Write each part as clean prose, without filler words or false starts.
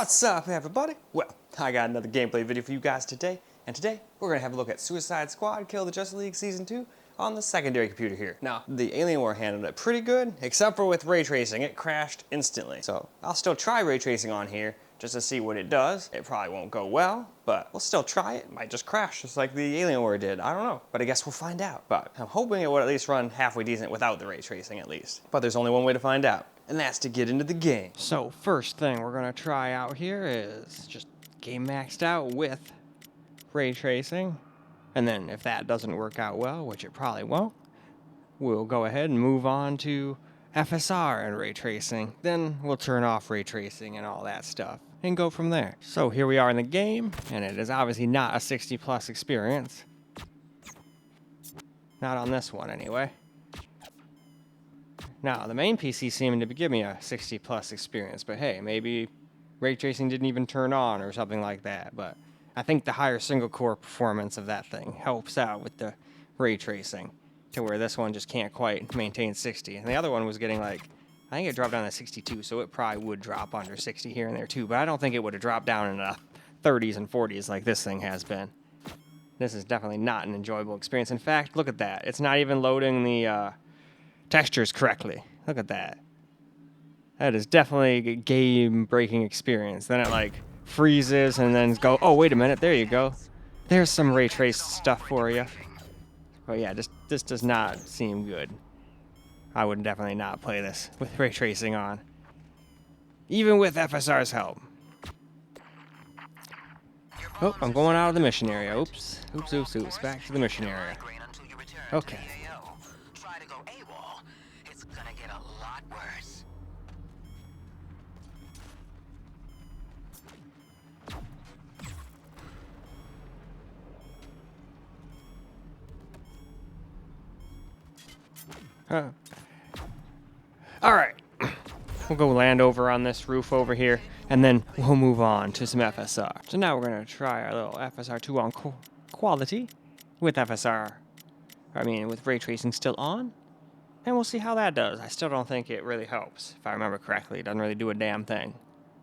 What's up, everybody? Well, I got another gameplay video for you guys today, and today we're gonna have a look at Suicide Squad Kill the Justice League Season 2 on the secondary computer here. Now, the Alienware handled it pretty good, except for with ray tracing. It crashed instantly. So I'll still try ray tracing on here just to see what it does. It probably won't go well, but we'll still try it. It might just crash just like the Alienware did. I don't know, but I guess we'll find out. But I'm hoping it would at least run halfway decent without the ray tracing at least. But there's only one way to find out, and that's to get into the game. So first thing we're gonna try out here is just game maxed out with ray tracing. And then if that doesn't work out well, which it probably won't, we'll go ahead and move on to FSR and ray tracing. Then we'll turn off ray tracing and all that stuff and go from there. So here we are in the game, and it is obviously not a 60 plus experience. Not on this one anyway. Now, the main PC seemed to give me a 60 plus experience, but hey, maybe ray tracing didn't even turn on or something like that. But I think the higher single core performance of that thing helps out with the ray tracing to where this one just can't quite maintain 60. And the other one was getting like, I think it dropped down to 62, so it probably would drop under 60 here and there too, but I don't think it would have dropped down in the 30s and 40s like this thing has been. This is definitely not an enjoyable experience. In fact, look at that. It's not even loading the textures correctly. Look at that. That is definitely a game-breaking experience. Then it like freezes and then go, oh, wait a minute, there you go. There's some ray trace stuff for you. But yeah, this does not seem good. I would definitely not play this with ray tracing on. Even with FSR's help. Oh, I'm going out of the mission area. Oops. Oops, oops, oops. Back to the mission area. Okay. All right, we'll go land over on this roof over here, and then we'll move on to some FSR. So now we're gonna try our little FSR2 on quality with with ray tracing still on, and we'll see how that does. I still don't think it really helps. If I remember correctly, it doesn't really do a damn thing.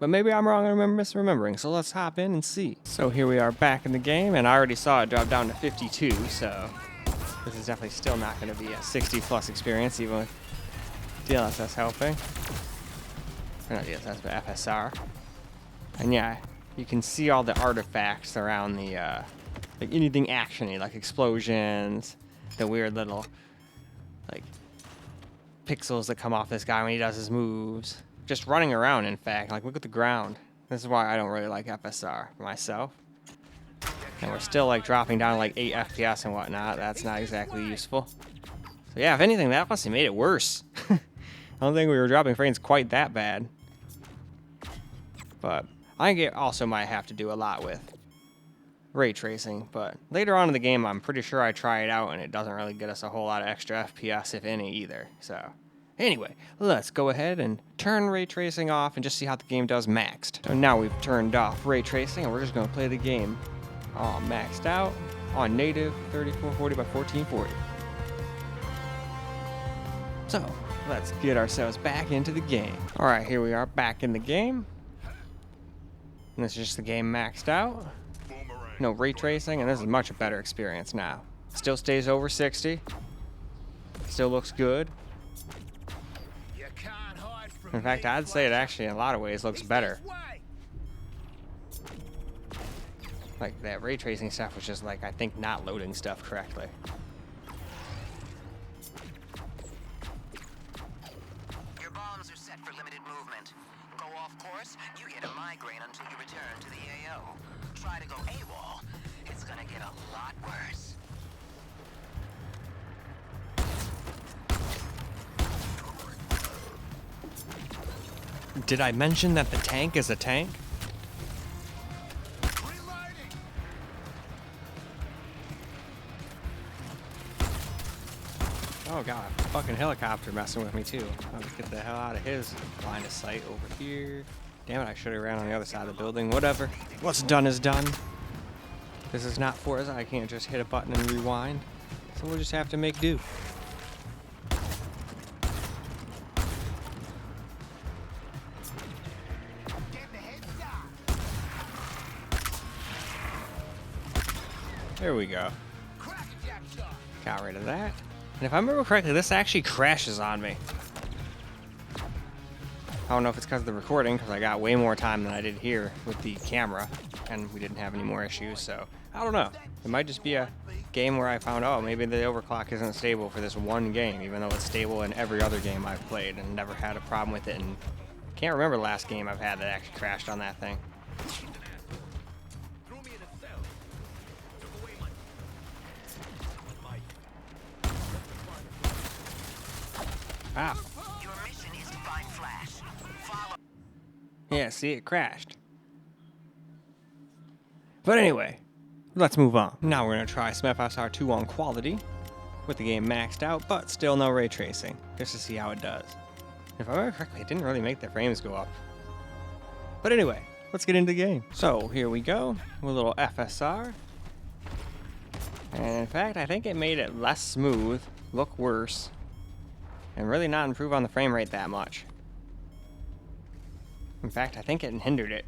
But maybe I'm wrong and misremembering, so let's hop in and see. So here we are back in the game, and I already saw it drop down to 52, so this is definitely still not going to be a 60 plus experience, even with DLSS helping. Or not DLSS, but FSR. And yeah, you can see all the artifacts around the, like anything actiony, like explosions, the weird little, like, pixels that come off this guy when he does his moves. Just running around, in fact. Like, look at the ground. This is why I don't really like FSR for myself. And we're still like dropping down to like 8 FPS and whatnot. That's not exactly useful. So yeah, if anything, that must have made it worse. I don't think we were dropping frames quite that bad. But I think it also might have to do a lot with ray tracing. But later on in the game, I'm pretty sure I try it out and it doesn't really get us a whole lot of extra FPS, if any, either. So anyway, let's go ahead and turn ray tracing off and just see how the game does maxed. So now we've turned off ray tracing and we're just going to play the game all maxed out on native 3440 by 1440. So let's get ourselves back into the game. All right, here we are back in the game. And this is just the game maxed out. No ray tracing, and this is much a better experience now. Still stays over 60. Still looks good. In fact, I'd say it actually in a lot of ways looks better. Like, that ray tracing stuff was just, like, I think not loading stuff correctly. Your bombs are set for limited movement. Go off course, you get a migraine until you return to the AO. Try to go AWOL, it's gonna get a lot worse. Did I mention that the tank is a tank? Oh god, fucking helicopter messing with me too. I'll just get the hell out of his line of sight over here. Damn it, I should have ran on the other side of the building. Whatever. What's done is done. This is not Forza. I can't just hit a button and rewind. So we'll just have to make do. There we go. Got rid of that. And if I remember correctly, this actually crashes on me. I don't know if it's because of the recording, because I got way more time than I did here with the camera, and we didn't have any more issues, so I don't know. It might just be a game where I found, oh, maybe the overclock isn't stable for this one game, even though it's stable in every other game I've played and never had a problem with it. And can't remember the last game I've had that actually crashed on that thing. Ah. Your mission is to find Flash. Follow. Yeah, see, it crashed. But anyway, let's move on. Now we're going to try some FSR 2 on quality, with the game maxed out, but still no ray tracing, just to see how it does. If I remember correctly, it didn't really make the frames go up. But anyway, let's get into the game. So here we go, with a little FSR. And in fact, I think it made it less smooth, look worse, and really not improve on the frame rate that much. In fact, I think it hindered it.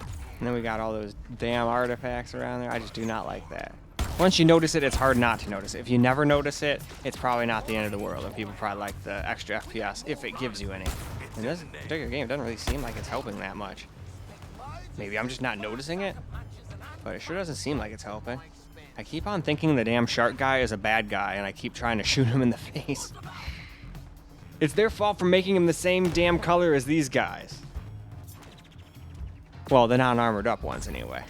And then we got all those damn artifacts around there. I just do not like that. Once you notice it, it's hard not to notice it. If you never notice it, it's probably not the end of the world, and people probably like the extra FPS if it gives you any. In this particular game, it doesn't really seem like it's helping that much. Maybe I'm just not noticing it, but it sure doesn't seem like it's helping. I keep on thinking the damn shark guy is a bad guy, and I keep trying to shoot him in the face. It's their fault for making him the same damn color as these guys. Well, the non-armored up ones, anyway.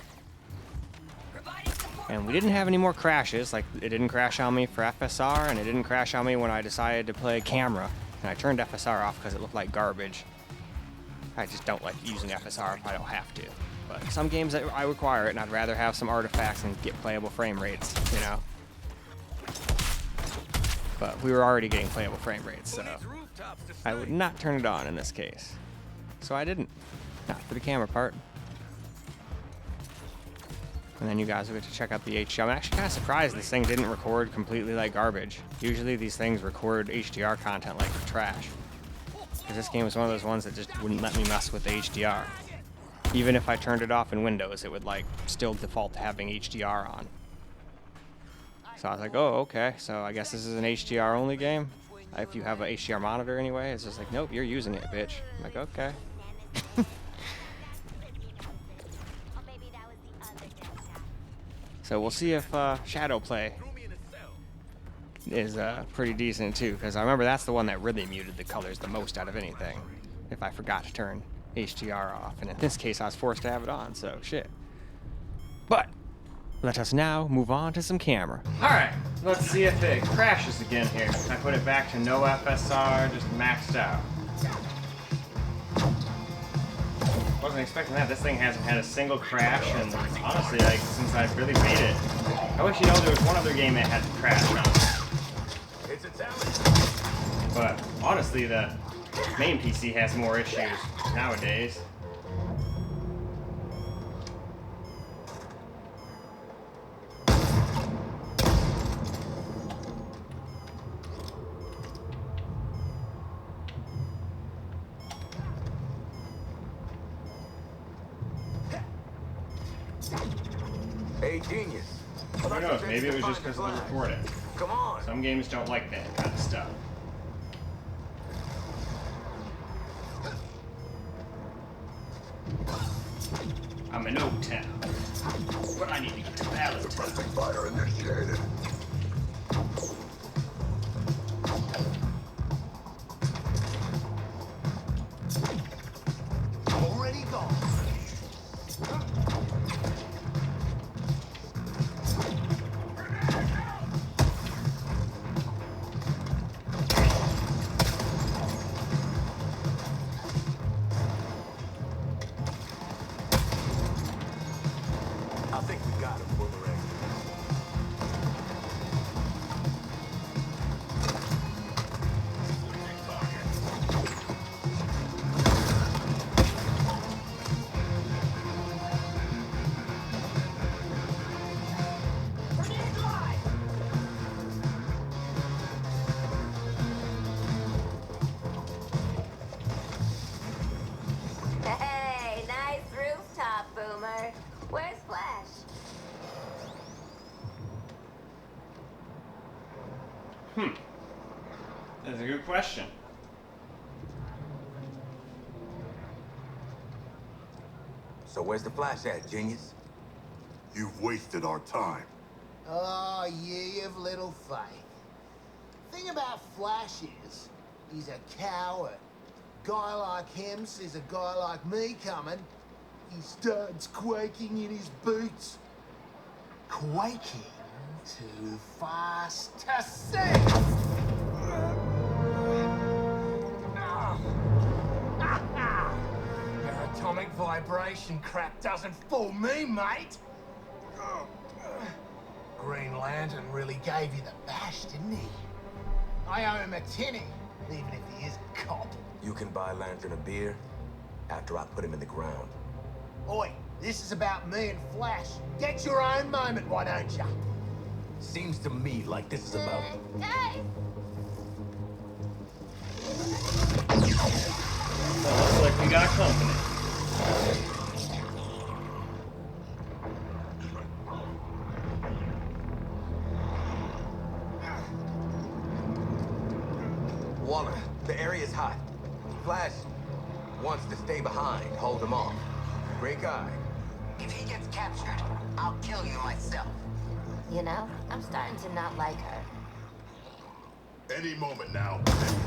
And we didn't have any more crashes, like it didn't crash on me for FSR, and it didn't crash on me when I decided to play camera. And I turned FSR off because it looked like garbage. I just don't like using FSR if I don't have to. But some games I require it, and I'd rather have some artifacts and get playable frame rates, you know? But we were already getting playable frame rates, so I would not turn it on in this case. So I didn't. Not for the camera part. And then you guys will get to check out the HDR. I'm actually kind of surprised this thing didn't record completely like garbage. Usually these things record HDR content like trash. Because this game was one of those ones that just wouldn't let me mess with the HDR. Even if I turned it off in Windows, it would like still default to having HDR on. So I was like, oh, okay, so I guess this is an HDR only game? If you have an HDR monitor anyway, it's just like, nope, you're using it, bitch. I'm like, okay. So we'll see if Shadow Play is pretty decent too, because I remember that's the one that really muted the colors the most out of anything, if I forgot to turn HDR off, and in this case I was forced to have it on, so shit. But let us now move on to some camera. Alright, let's see if it crashes again here. I put it back to no FSR, just maxed out. Wasn't expecting that. This thing hasn't had a single crash, and honestly, like, since I've really played it, I wish, you know, there was one other game that had crashed on. It's a challenge. But honestly, the main PC has more issues nowadays. Hey, genius. Who knows? Maybe it was just because of the recording. Come on. Some games don't like that kind of stuff. I'm in O-Town, but I need to get to Valentine. Suppressing fire initiated. Already gone. I think we got him, Boomerang. Hey, nice rooftop, Boomer. Where's Flash? a good question. So where's the flash at, genius? You've wasted our time. Oh, ye of little faith. Thing about Flash is, he's a coward. Guy like him sees a guy like me coming, he starts quaking in his boots. Quaking too fast to see. Your atomic vibration crap doesn't fool me, mate. Green Lantern really gave you the bash, didn't he? I owe him a tinny, even if he is a cop. You can buy Lantern a beer after I put him in the ground. Oi, this is about me and Flash. Get your own moment, why don't you? Seems to me like this is about... So looks like we got company. Waller, the area's hot. Flash wants to stay behind, hold him off. Great guy. If he gets captured, I'll kill you myself. You know, I'm starting to not like her. Any moment now.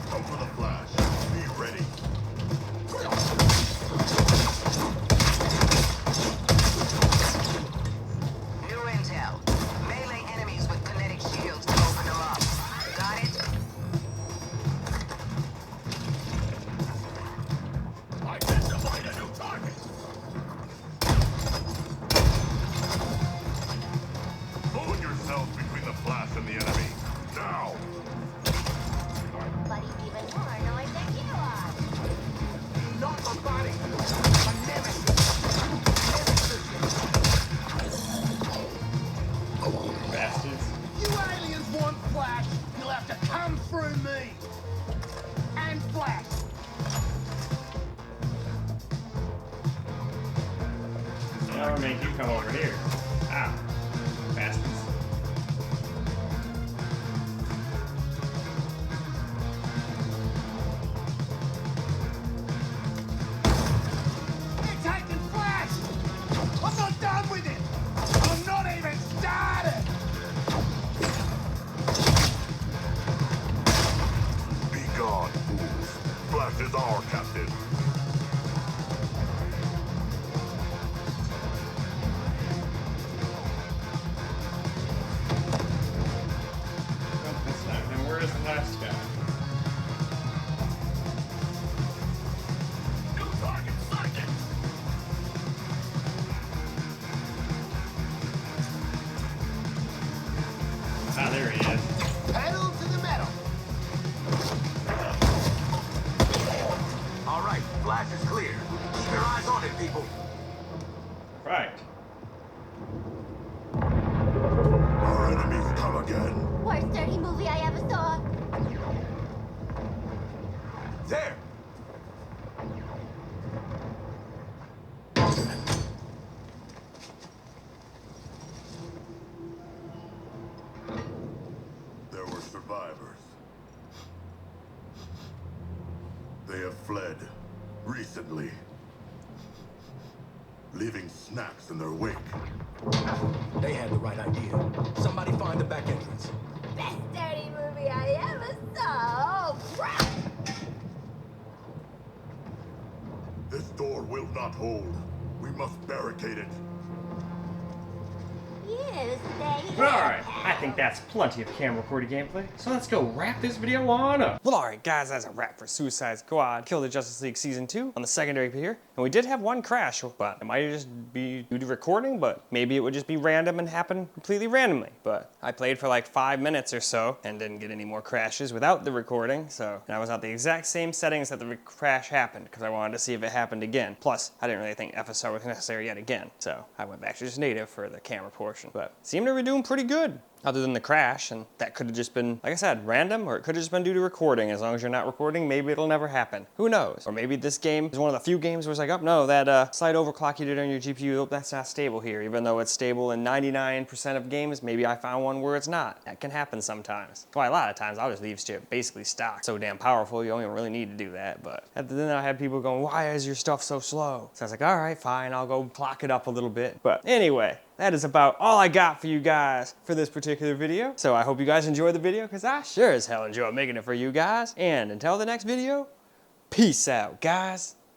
Come for the flash. Be ready. New intel. Melee enemies with kinetic shields to open them up. Got it? Identified a new target. Put yourself between the flash and the enemy. Now! But he's even more annoyed than you are. Not a buddy, a nemesis. Bastards. You aliens want Flash, you'll have to come through me. And Flash. Now we're making you come over here. Ah, bastards. They're taking Flash! I'm not done with it! I'm not even started! Be gone, fools. Flash is our captain. Oh, this time. And where is the last guy? New target sighted. Ah, there he is. Pedal to the metal! All right, Flash is clear. Keep your eyes on it, people. Right. Our enemies come again. Worst dirty movie I ever saw. There. There were survivors. They have fled recently, leaving snacks in their wake. They had the right idea. Somebody find the back entrance. Best dirty movie I ever saw. Oh, crap! This door will not hold. We must barricade it. You stay here. Alright, I think that's plenty of camera recorded gameplay, so let's go wrap this video on up. Well, alright guys, that's a wrap for Suicide Squad Kill the Justice League Season 2 on the secondary here. And we did have one crash, but it might just be due to recording, but maybe it would just be random and happen completely randomly. But I played for like 5 minutes or so and didn't get any more crashes without the recording, so and I was at the exact same settings that the crash happened because I wanted to see if it happened again. Plus, I didn't really think FSR was necessary yet again, so I went back to just native for the camera portion. But seemed to be doing pretty good. other than the crash, and that could have just been, like I said, random, or it could have just been due to recording. As long as you're not recording, maybe it'll never happen. Who knows? Or maybe this game is one of the few games where it's like, oh no, that slight overclock you did on your GPU, oh, that's not stable here, even though it's stable in 99% of games. Maybe I found one where it's not. That can happen sometimes. Why a lot of times I'll just leave shit basically stock. So damn powerful, you don't even really need to do that. But then I had people going, why is your stuff so slow? So I was like, all right, fine, I'll go clock it up a little bit. But anyway, that is about all I got for you guys for this particular video. So I hope you guys enjoyed the video, because I sure as hell enjoyed making it for you guys. And until the next video, peace out, guys.